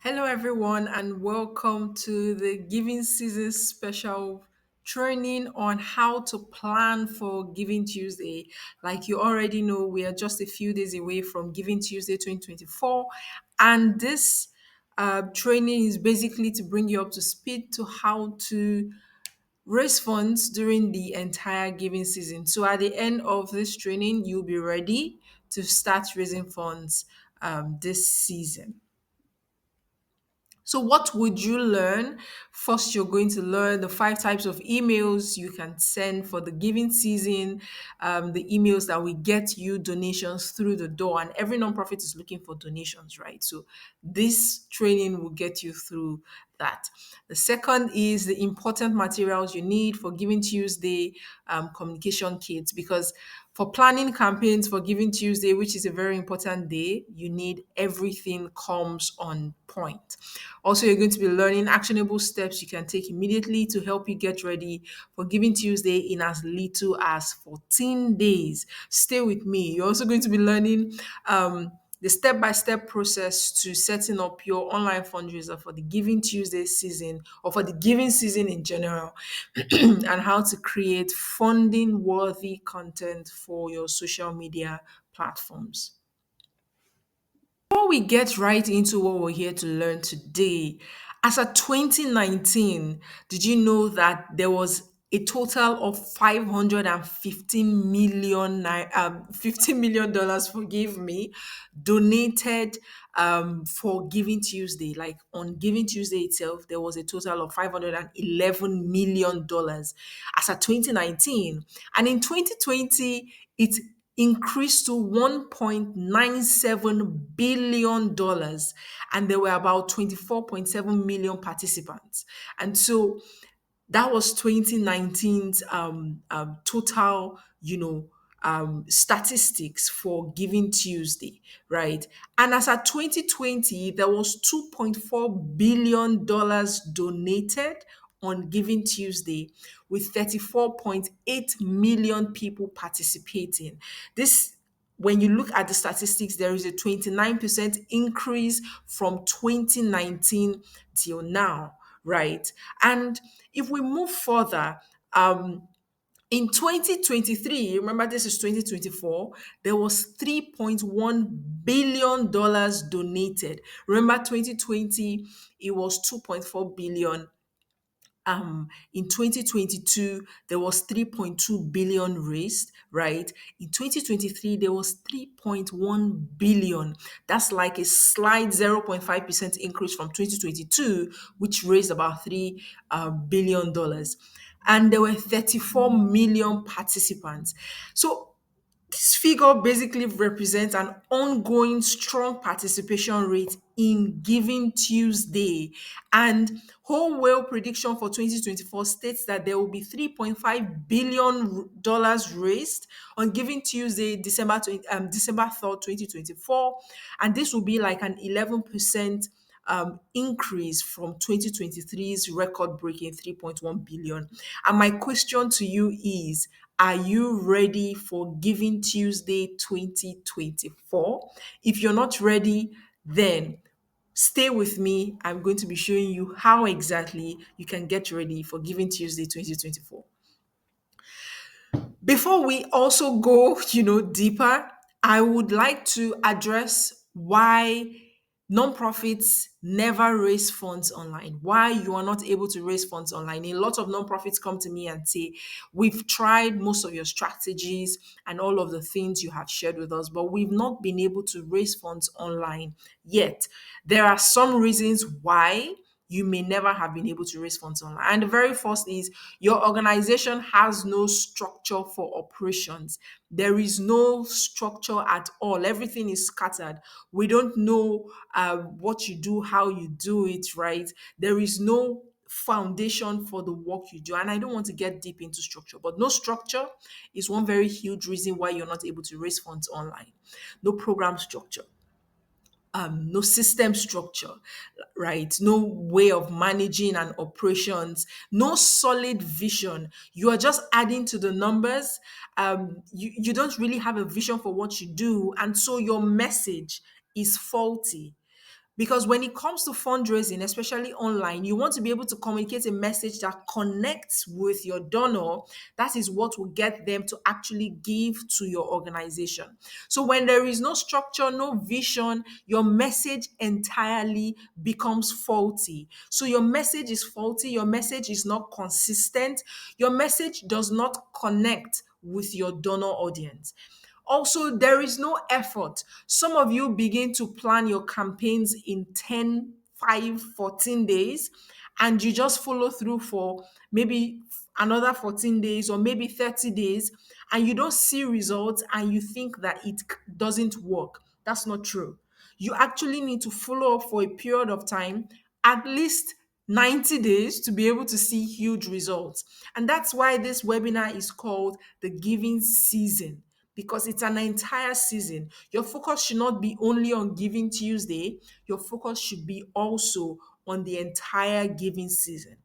Hello, everyone, and welcome to the Giving Season special training on how to plan for Giving Tuesday. Like you already know, we are just a few days away from Giving Tuesday 2024, and this training is basically to bring you up to speed to how to raise funds during the entire giving season. So at the end of this training, you'll be ready to start raising funds this season. So, what would you learn? First, you're going to learn the five types of emails you can send for the giving season, the emails that will get you donations through the door. And every nonprofit is looking for donations, right? So, this training will get you through that. The second is the important materials you need for Giving Tuesday communication kits, because for planning campaigns for Giving Tuesday, which is a very important day, you need everything comes on point. Also, you're going to be learning actionable steps you can take immediately to help you get ready for Giving Tuesday in as little as 14 days. Stay with me. You're also going to be learning the step-by-step process to setting up your online fundraiser for the Giving Tuesday season or for the giving season in general, and how to create funding worthy content for your social media platforms. Before we get right into what we're here to learn today, as of 2019, did you know that there was a total of 515 million, 15 million dollars, forgive me, donated for Giving Tuesday? Like on Giving Tuesday itself, there was a total of $511 million as of 2019. And in 2020, it increased to $1.97 billion, and there were about 24.7 million participants. And so that was 2019's total, statistics for Giving Tuesday, right? And as at 2020, there was $2.4 billion donated on Giving Tuesday, with 34.8 million people participating. This, when you look at the statistics, there is a 29% increase from 2019 till now, right? And if we move further, in 2023, remember this is 2024, there was $3.1 billion donated. Remember 2020, it was 2.4 billion. In 2022 there was 3.2 billion raised, right? In 2023 there was 3.1 billion. That's like a slight 0.5% increase from 2022, which raised about 3 billion dollars, and there were 34 million participants. So this figure basically represents an ongoing strong participation rate in Giving Tuesday. And Whole Whale prediction for 2024 states that there will be $3.5 billion raised on Giving Tuesday, December 3rd, 2024. And this will be like an 11% increase from 2023's record-breaking 3.1 billion. And my question to you is, are you ready for Giving Tuesday 2024? If you're not ready, then stay with me. I'm going to be showing you how exactly you can get ready for Giving Tuesday 2024. Before we also go, deeper, I would like to address why nonprofits never raise funds online, why you are not able to raise funds online. A lot of nonprofits come to me and say, we've tried most of your strategies and all of the things you have shared with us, but we've not been able to raise funds online yet. There are some reasons why you may never have been able to raise funds online. And the very first is your organization has no structure for operations. There is no structure at all. Everything is scattered. We don't know what you do, how you do it, right? There is no foundation for the work you do. And I don't want to get deep into structure, but no structure is one very huge reason why you're not able to raise funds online. No program structure, no system structure, right? No way of managing and operations, no solid vision. You are just adding to the numbers. You don't really have a vision for what you do. And so your message is faulty. Because when it comes to fundraising, especially online, you want to be able to communicate a message that connects with your donor. That is what will get them to actually give to your organization. So when there is no structure, no vision, your message entirely becomes faulty. So your message is faulty, your message is not consistent, your message does not connect with your donor audience. Also, there is no effort. Some of you begin to plan your campaigns in 10, 5, 14 days, and you just follow through for maybe another 14 days or maybe 30 days, and you don't see results and you think that it doesn't work. That's not true. You actually need to follow up for a period of time, at least 90 days, to be able to see huge results. And that's why this webinar is called the Giving Season, because it's an entire season. Your focus should not be only on Giving Tuesday, your focus should be also on the entire giving season.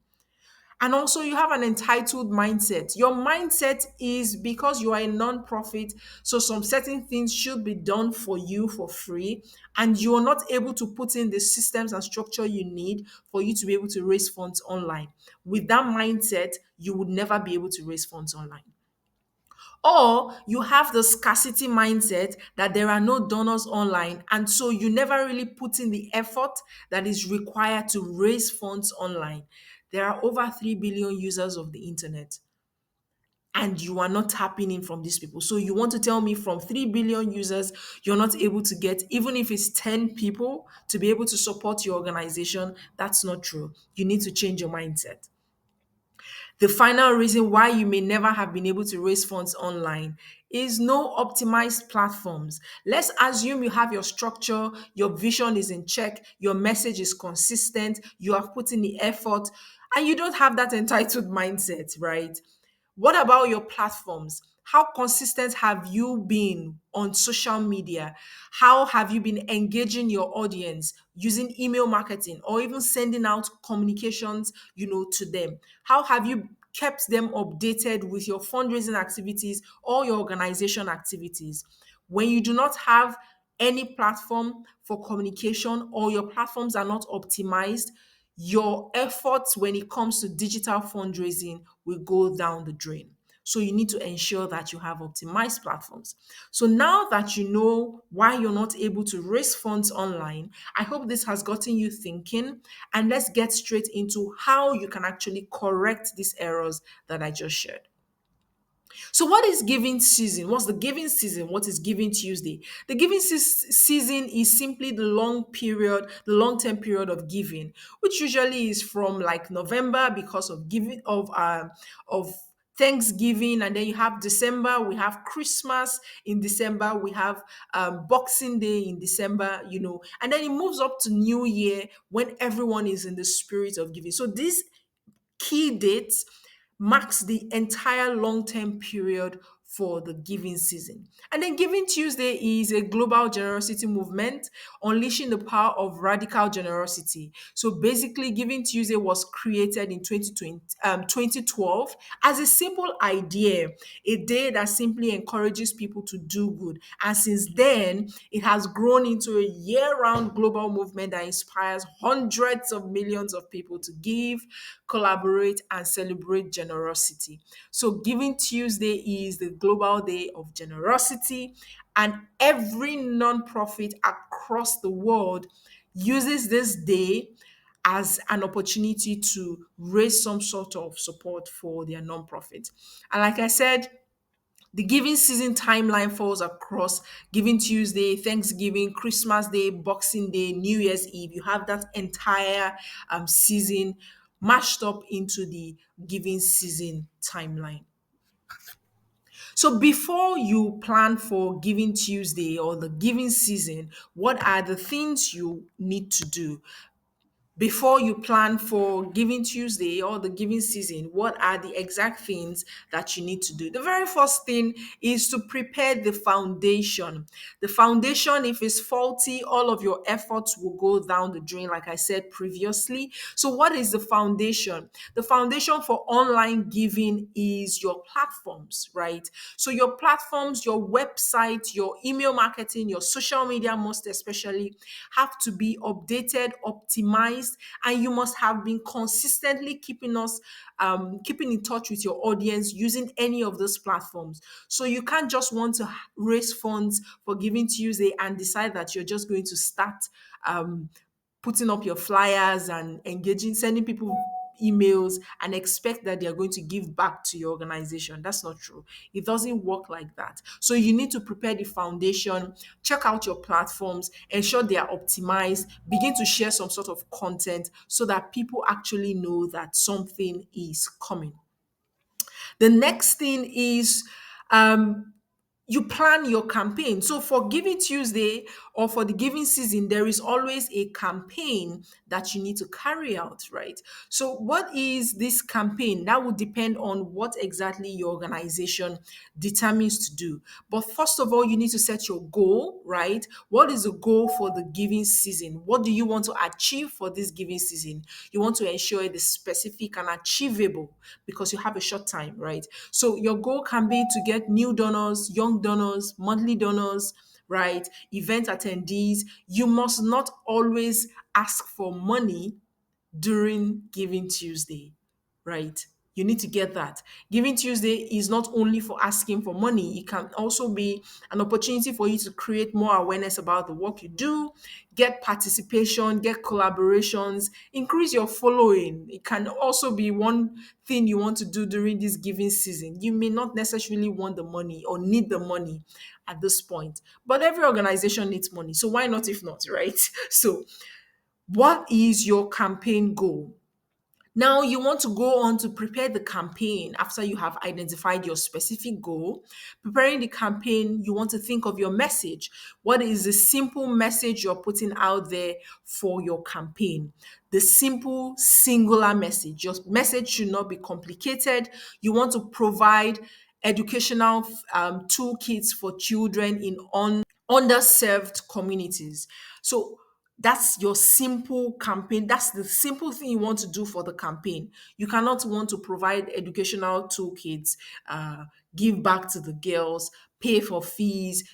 And also, you have an entitled mindset. Your mindset is because you are a non-profit, so some certain things should be done for you for free, and you are not able to put in the systems and structure you need for you to be able to raise funds online. With that mindset, you would never be able to raise funds online. Or you have the scarcity mindset that there are no donors online, and so you never really put in the effort that is required to raise funds online. There are over 3 billion users of the internet, and you are not tapping in from these people. So you want to tell me from 3 billion users, you're not able to get, even if it's 10 people, to be able to support your organization? That's not true. You need to change your mindset. The final reason why you may never have been able to raise funds online is no optimized platforms. Let's assume you have your structure, your vision is in check, your message is consistent, you have put in the effort, and you don't have that entitled mindset, right? What about your platforms? How consistent have you been on social media? How have you been engaging your audience using email marketing or even sending out communications, to them? How have you kept them updated with your fundraising activities or your organization activities? When you do not have any platform for communication or your platforms are not optimized, your efforts when it comes to digital fundraising will go down the drain. So you need to ensure that you have optimized platforms. So now that you know why you're not able to raise funds online, I hope this has gotten you thinking. And let's get straight into how you can actually correct these errors that I just shared. So, what is giving season? What's the giving season? What is giving Tuesday? The giving season is simply the the long term period of giving, which usually is from like November because of giving of Thanksgiving, and then you have December, we have Christmas in December, we have Boxing Day in December, and then it moves up to New Year when everyone is in the spirit of giving. So, this key dates marks the entire long-term period for the giving season. And then Giving Tuesday is a global generosity movement unleashing the power of radical generosity. So basically, Giving Tuesday was created in 2012 as a simple idea, a day that simply encourages people to do good. And since then, it has grown into a year-round global movement that inspires hundreds of millions of people to give, collaborate, and celebrate generosity. So, Giving Tuesday is the global day of generosity, and every nonprofit across the world uses this day as an opportunity to raise some sort of support for their nonprofit. And like I said, the giving season timeline falls across Giving Tuesday, Thanksgiving, Christmas Day, Boxing Day, New Year's Eve. You have that entire season mashed up into the giving season timeline. So before you plan for Giving Tuesday or the giving season, what are the things you need to do? before you plan for Giving Tuesday or the giving season, what are the exact things that you need to do? The very first thing is to prepare the foundation. The foundation, if it's faulty, all of your efforts will go down the drain, like I said previously. So, what is the foundation? The foundation for online giving is your platforms, right? So, your platforms, your website, your email marketing, your social media, most especially, have to be updated, optimized, and you must have been consistently keeping in touch with your audience using any of those platforms. So you can't just want to raise funds for Giving Tuesday and decide that you're just going to start um, putting up your flyers and engaging, sending people emails and expect that they are going to give back to your organization. That's not true. It doesn't work like that. So you need to prepare the foundation, check out your platforms, ensure they are optimized, begin to share some sort of content so that people actually know that something is coming. The next thing is um, you plan your campaign. So for Giving Tuesday or for the giving season, there is always a campaign that you need to carry out, right? So what is this campaign? That would depend on what exactly your organization determines to do. But first of all, you need to set your goal, right? What is the goal for the giving season? What do you want to achieve for this giving season? You want to ensure it is specific and achievable because you have a short time, right? So your goal can be to get new donors, young donors, monthly donors, right? Event attendees. You must not always ask for money during Giving Tuesday, right? You need to get that. Giving Tuesday is not only for asking for money, it can also be an opportunity for you to create more awareness about the work you do, get participation, get collaborations, increase your following. It can also be one thing you want to do during this giving season. You may not necessarily want the money or need the money at this point, but every organization needs money. So why not if not, right? So, what is your campaign goal? Now you want to go on to prepare the campaign after you have identified your specific goal. Preparing the campaign, you want to think of your message. What is the simple message you're putting out there for your campaign? The simple, singular message. Your message should not be complicated. You want to provide educational toolkits for children in underserved communities. So that's your simple campaign. That's the simple thing you want to do for the campaign. You cannot want to provide educational toolkits, give back to the girls, pay for fees.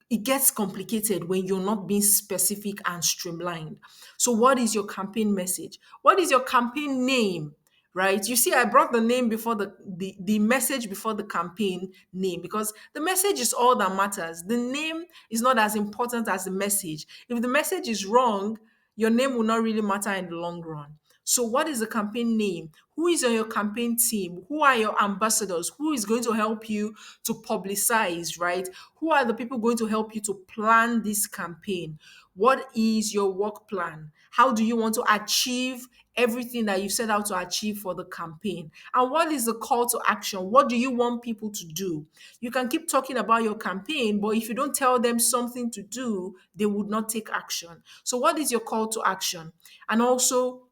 It gets complicated when you're not being specific and streamlined. So, what is your campaign message? What is your campaign name? Right? You see, I brought the name before the message before the campaign name because the message is all that matters. The name is not as important as the message. If the message is wrong, your name will not really matter in the long run. So, what is the campaign name? Who is on your campaign team? Who are your ambassadors? Who is going to help you to publicize, right? Who are the people going to help you to plan this campaign? What is your work plan? How do you want to achieve everything that you set out to achieve for the campaign? And what is the call to action? What do you want people to do? You can keep talking about your campaign, but if you don't tell them something to do, they would not take action. So, what is your call to action? And also,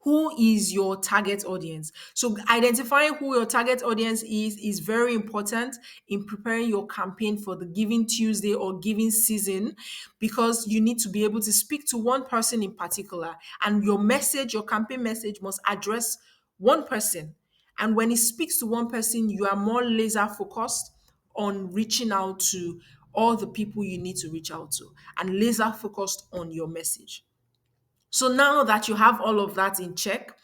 who is your target audience? So identifying who your target audience is very important in preparing your campaign for the Giving Tuesday or giving season, because you need to be able to speak to one person in particular, and your message, your campaign message, must address one person. And when it speaks to one person, you are more laser focused on reaching out to all the people you need to reach out to, and laser focused on your message. So now that you have all of that in check,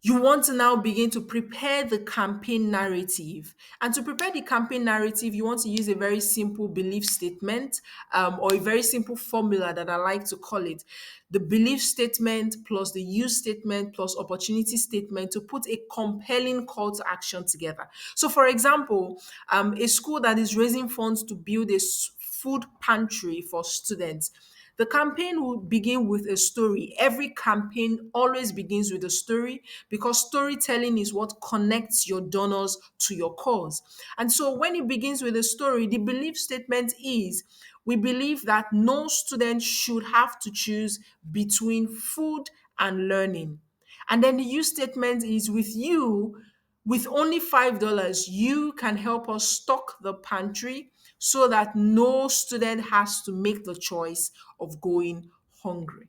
you want to now begin to prepare the campaign narrative. And to prepare the campaign narrative, you want to use a very simple belief statement, or a very simple formula that I like to call it. The belief statement plus the use statement plus opportunity statement to put a compelling call to action together. So, for example, a school that is raising funds to build a food pantry for students, the campaign will begin with a story. Every campaign always begins with a story because storytelling is what connects your donors to your cause. And so when it begins with a story, the belief statement is, we believe that no student should have to choose between food and learning. And then the use statement is with you, with only $5, you can help us stock the pantry so that no student has to make the choice of going hungry.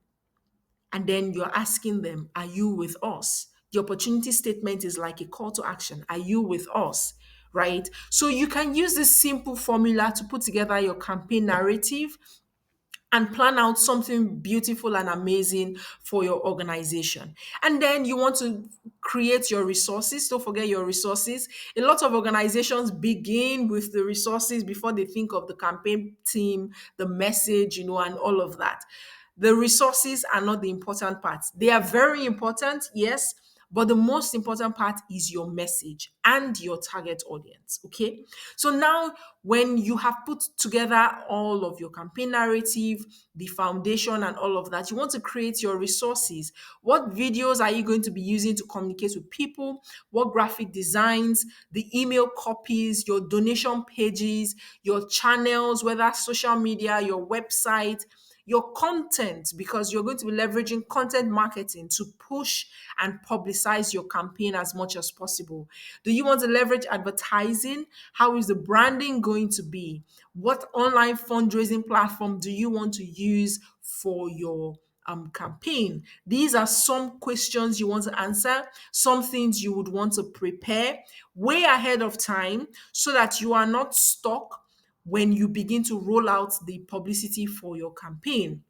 And then you're asking them, are you with us? The opportunity statement is like a call to action. Are you with us? Right? So you can use this simple formula to put together your campaign narrative and plan out something beautiful and amazing for your organization. And then you want to create your resources. Don't forget your resources. A lot of organizations begin with the resources before they think of the campaign team, the message, and all of that. The resources are not the important part. They are very important, yes, but the most important part is your message and your target audience. Okay. So now, when you have put together all of your campaign narrative, the foundation, and all of that, you want to create your resources. What videos are you going to be using to communicate with people? What graphic designs, the email copies, your donation pages, your channels, whether social media, your website, your content, because you're going to be leveraging content marketing to push and publicize your campaign as much as possible. Do you want to leverage advertising? How is the branding going to be? What online fundraising platform do you want to use for your campaign? These are some questions you want to answer, some things you would want to prepare way ahead of time so that you are not stuck when you begin to roll out the publicity for your campaign.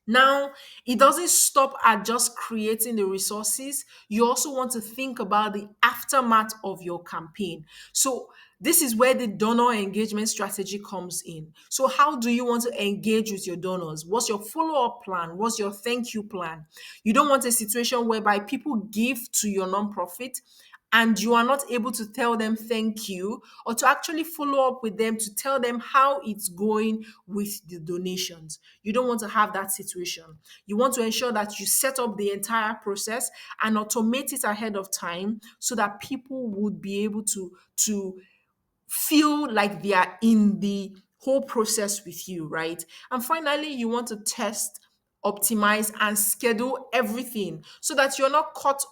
Now, it doesn't stop at just creating the resources. You also want to think about the aftermath of your campaign. So, this is where the donor engagement strategy comes in. So, how do you want to engage with your donors? What's your follow up plan? What's your thank you plan? You don't want a situation whereby people give to your nonprofit and you are not able to tell them thank you or to actually follow up with them to tell them how it's going with the donations. You don't want to have that situation. You want to ensure that you set up the entire process and automate it ahead of time so that people would be able to feel like they are in the whole process with you, right? And finally, you want to test, optimize, and schedule everything so that you're not caught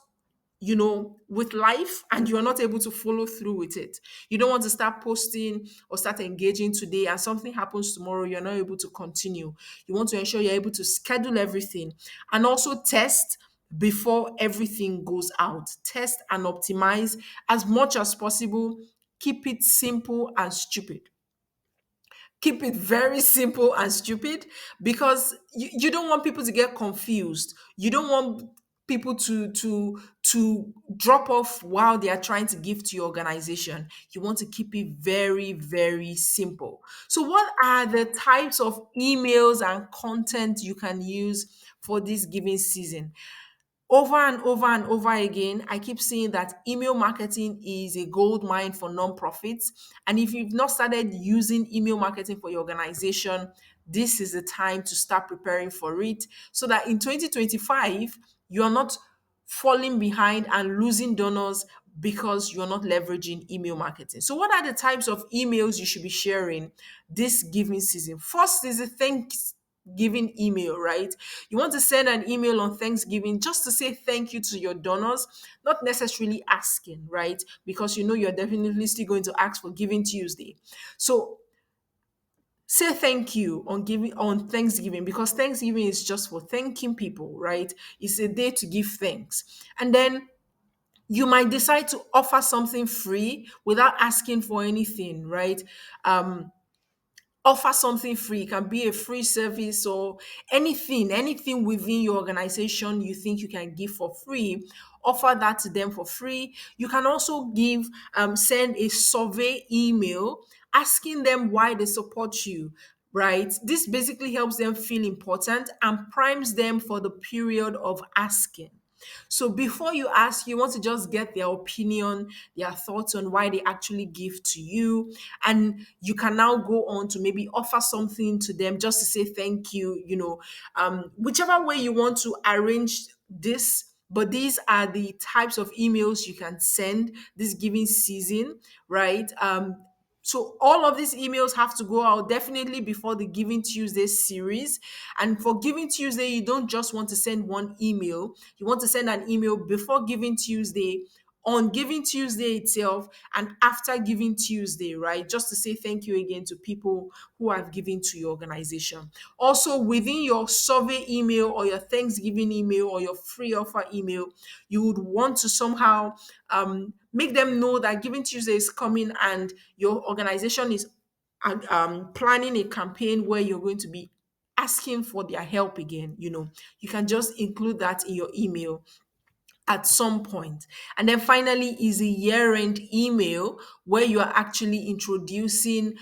with life and you're not able to follow through with it. You don't want to start posting or start engaging today and something happens tomorrow, you're not able to continue. You want to ensure you're able to schedule everything and also test before everything goes out. Test and optimize as much as possible. Keep it simple and stupid. Keep it very simple and stupid because you don't want people to get confused. You don't want people to drop off while they are trying to give to your organization. You want to keep it very, very simple. So what are the types of emails and content you can use for this giving season? Over and over and over again, I keep seeing that email marketing is a gold mine for nonprofits. And if you've not started using email marketing for your organization, this is the time to start preparing for it so that in 2025, you are not falling behind and losing donors because you're not leveraging email marketing. So, what are the types of emails you should be sharing this giving season? First is a Thanksgiving email, right? You want to send an email on Thanksgiving just to say thank you to your donors, not necessarily asking, right? Because you know you're definitely still going to ask for Giving Tuesday. So say thank you on Thanksgiving because Thanksgiving is just for thanking people, right? It's a day to give thanks. And then you might decide to offer something free without asking for anything, right? Offer something free. It can be a free service or anything within your organization you think you can give for free. Offer that to them for free. You can also send a survey email asking them why they support you, right? This basically helps them feel important and primes them for the period of asking. So before you ask, you want to just get their opinion, their thoughts on why they actually give to you. And you can now go on to maybe offer something to them just to say thank you, whichever way you want to arrange this. But these are the types of emails you can send this giving season, right? So all of these emails have to go out definitely before the Giving Tuesday series. And for Giving Tuesday, you don't just want to send one email. You want to send an email before Giving Tuesday, on Giving Tuesday itself, and after Giving Tuesday, right? Just to say thank you again to people who have given to your organization. Also, within your survey email or your Thanksgiving email or your free offer email, you would want to somehow make them know that Giving Tuesday is coming and your organization is planning a campaign where you're going to be asking for their help again. You can just include that in your email at some point. And then finally is a year-end email where you are actually introducing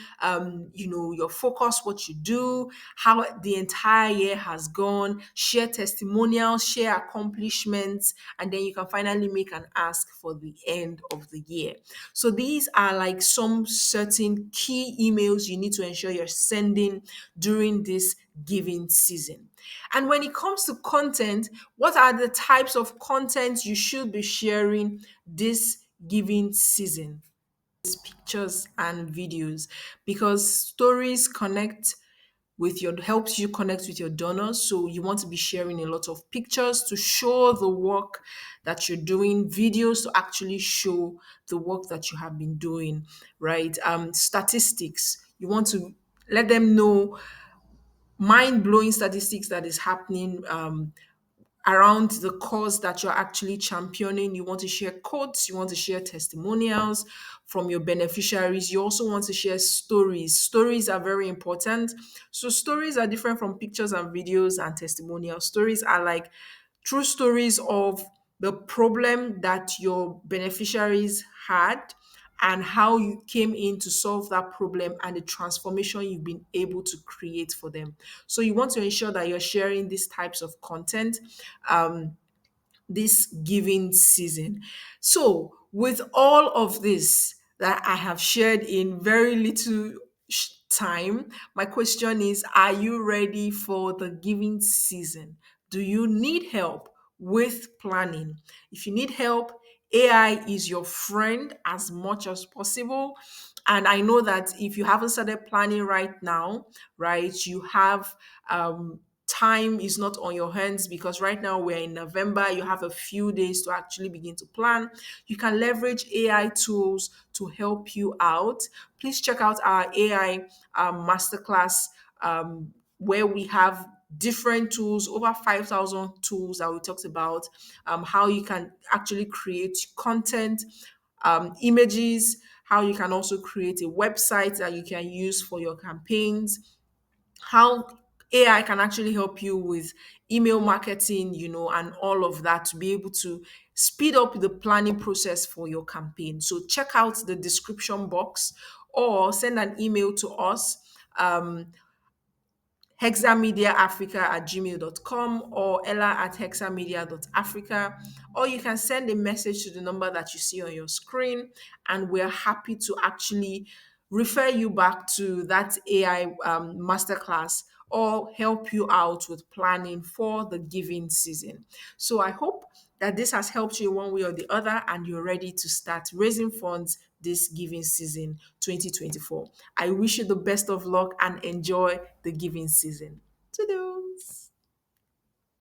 your focus, what you do, how the entire year has gone, share testimonials, share accomplishments, and then you can finally make an ask for the end of the year. So these are like some certain key emails you need to ensure you're sending during this giving season. And when it comes to content, what are the types of content you should be sharing this giving season? Pictures and videos, because stories connect with your helps you connect with your donors. So you want to be sharing a lot of pictures to show the work that you're doing, videos to actually show the work that you have been doing, right? Statistics, you want to let them know mind-blowing statistics that is happening around the cause that you're actually championing. You want to share quotes, you want to share testimonials from your beneficiaries. You also want to share stories. Stories are very important. So, stories are different from pictures and videos and testimonials. Stories are like true stories of the problem that your beneficiaries had and how you came in to solve that problem and the transformation you've been able to create for them. So you want to ensure that you're sharing these types of content this giving season. So, with all of this that I have shared in very little time, my question is, are you ready for the giving season? Do you need help with planning? If you need help, AI is your friend as much as possible. And I know that if you haven't started planning right now, right, you have time is not on your hands, because right now we're in November. You have a few days to actually begin to plan. You can leverage AI tools to help you out. Please check out our AI masterclass, where we have different tools, over 5,000 tools that we talked about, how you can actually create content, images, how you can also create a website that you can use for your campaigns, how AI can actually help you with email marketing, and all of that to be able to speed up the planning process for your campaign. So check out the description box or send an email to us. hexamediaafrica@gmail.com or ella@hexamedia.africa, or you can send a message to the number that you see on your screen, and we're happy to actually refer you back to that AI masterclass or help you out with planning for the giving season. So I hope that this has helped you one way or the other and you're ready to start raising funds this giving season 2024. I wish you the best of luck and enjoy the giving season. Toodles.